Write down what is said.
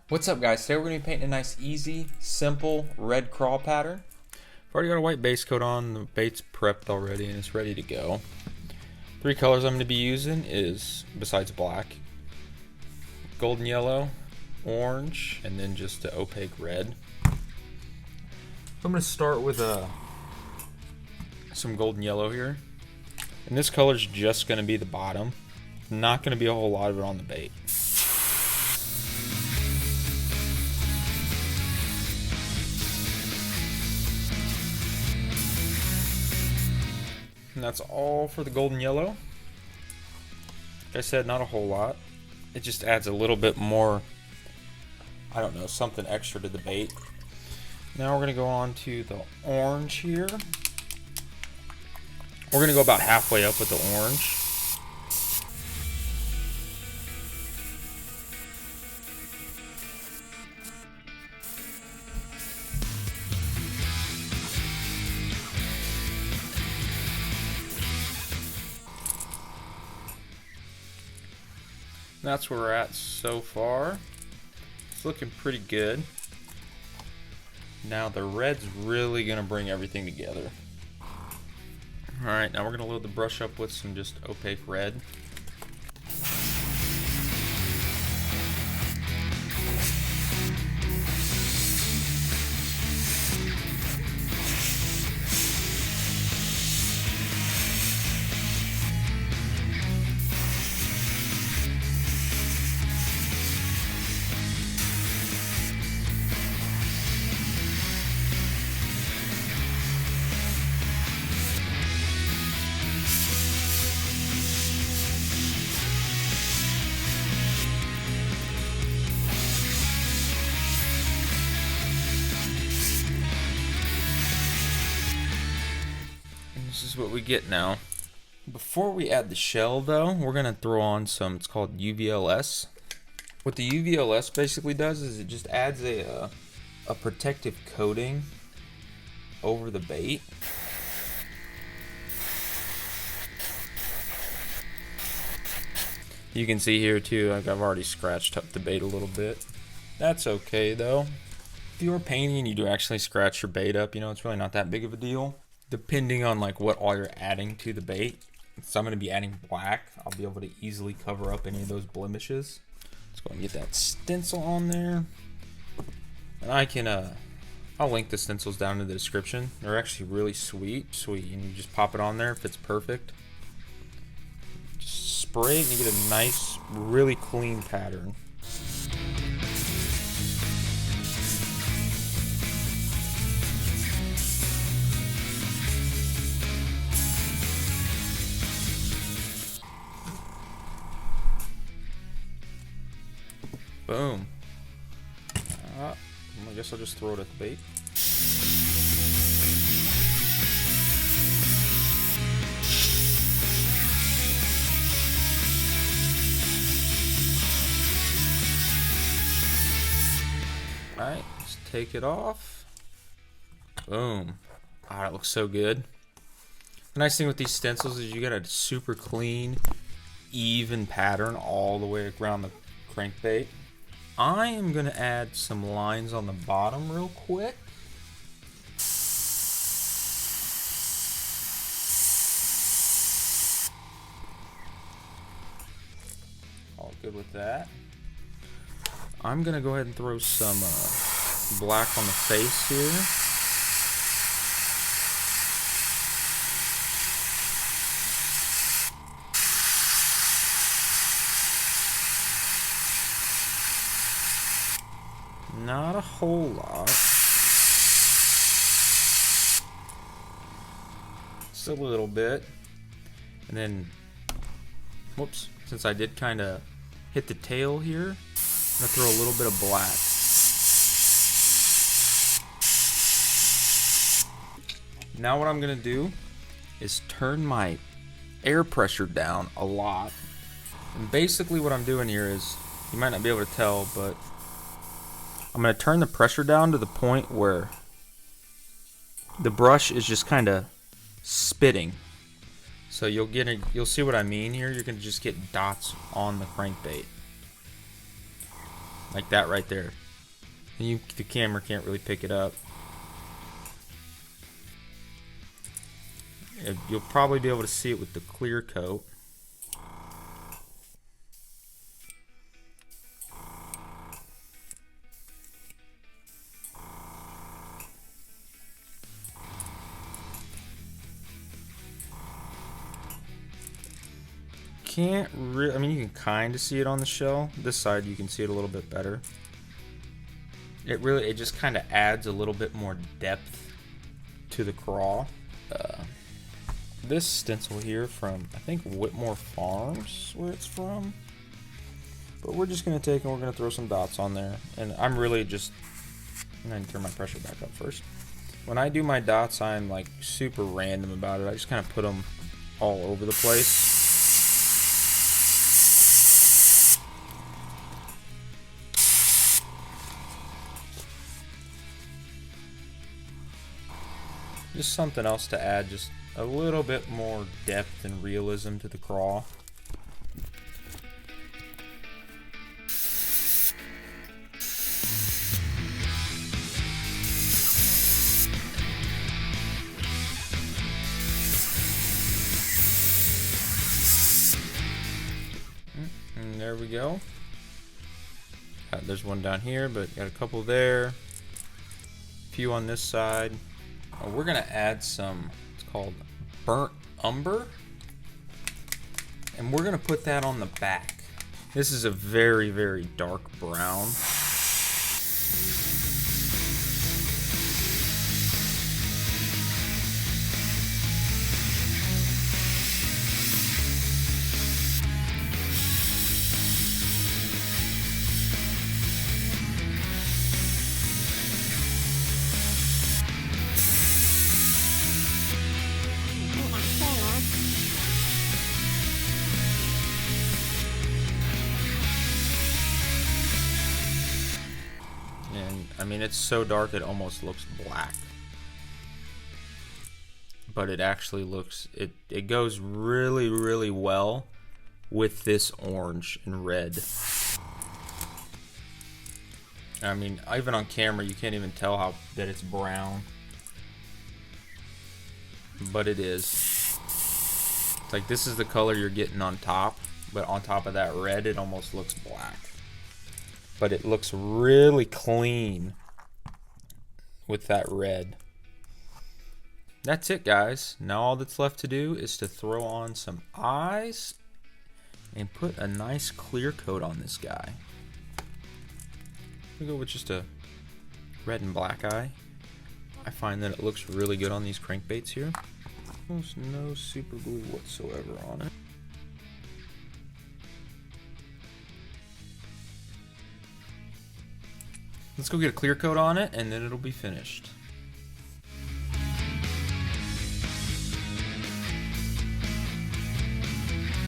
What's up, guys? Today we're going to be painting a nice, easy, simple red crawl pattern. I've already got a white base coat on. The bait's prepped already and it's ready to go. Three colors I'm going to be using is, besides black, golden yellow, orange, and then just the opaque red. I'm going to start with some golden yellow here. And this color's just going to be the bottom. Not going to be a whole lot of it on the bait. And that's all for the golden yellow. Like I said, not a whole lot. It just adds a little bit more, I don't know, something extra to the bait. Now we're going to go on to the orange here. We're going to go about halfway up with the orange. That's where we're at so far. It's looking pretty good. Now the red's really gonna bring everything together. Alright, now we're gonna load the brush up with some just opaque red. This is what we get now. Before we add the shell though, we're gonna throw on some, it's called UVLS. What the UVLS basically does is it just adds a protective coating over the bait. You can see here too, like I've already scratched up the bait a little bit. That's okay though. If you're painting and you do actually scratch your bait up, you know, it's really not that big of a deal. Depending on like what all you're adding to the bait. So I'm going to be adding black. I'll be able to easily cover up any of those blemishes. Let's go and get that stencil on there. And I can, I'll link the stencils down in the description. They're actually really sweet. And you just pop it on there, fits perfect. Just spray it and you get a nice, really clean pattern. Boom. I guess I'll just throw it at the bait. Alright, let's take it off. Boom. Ah, that looks so good. The nice thing with these stencils is you get a super clean, even pattern all the way around the crankbait. I am going to add some lines on the bottom real quick. All good with that. I'm going to go ahead and throw some black on the face here. Not a whole lot. Just a little bit. And then, whoops, since I did kind of hit the tail here, I'm going to throw a little bit of black. Now what I'm going to do is turn my air pressure down a lot. And basically what I'm doing here is, you might not be able to tell, but I'm going to turn the pressure down to the point where the brush is just kind of spitting. So you'll see what I mean here. You're going to just get dots on the crankbait. like that right there. And the camera can't really pick it up. You'll probably be able to see it with the clear coat. Can't really, I mean, you can kind of see it on the shell. This side you can see it a little bit better. It just kind of adds a little bit more depth to the craw. This stencil here from, I think, Whitmore Farms, where it's from. But we're just going to take and we're going to throw some dots on there. And I'm really just, I'm going to turn my pressure back up first. When I do my dots, I'm like super random about it. I just kind of put them all over the place. Just something else to add, just a little bit more depth and realism to the craw. And there we go. There's one down here, but got a couple there. A few on this side. We're gonna add some, it's called burnt umber, and we're gonna put that on the back. This is a very, very dark brown. I mean, it's so dark it almost looks black, but it actually looks, it goes really, really well with this orange and red. I mean, even on camera you can't even tell that it's brown, but it is. It's like, this is the color you're getting on top, but on top of that red it almost looks black. But it looks really clean with that red. That's it, guys. Now all that's left to do is to throw on some eyes and put a nice clear coat on this guy. We go with just a red and black eye. I find that it looks really good on these crankbaits here. There's no super glue whatsoever on it. Let's go get a clear coat on it, and then it'll be finished.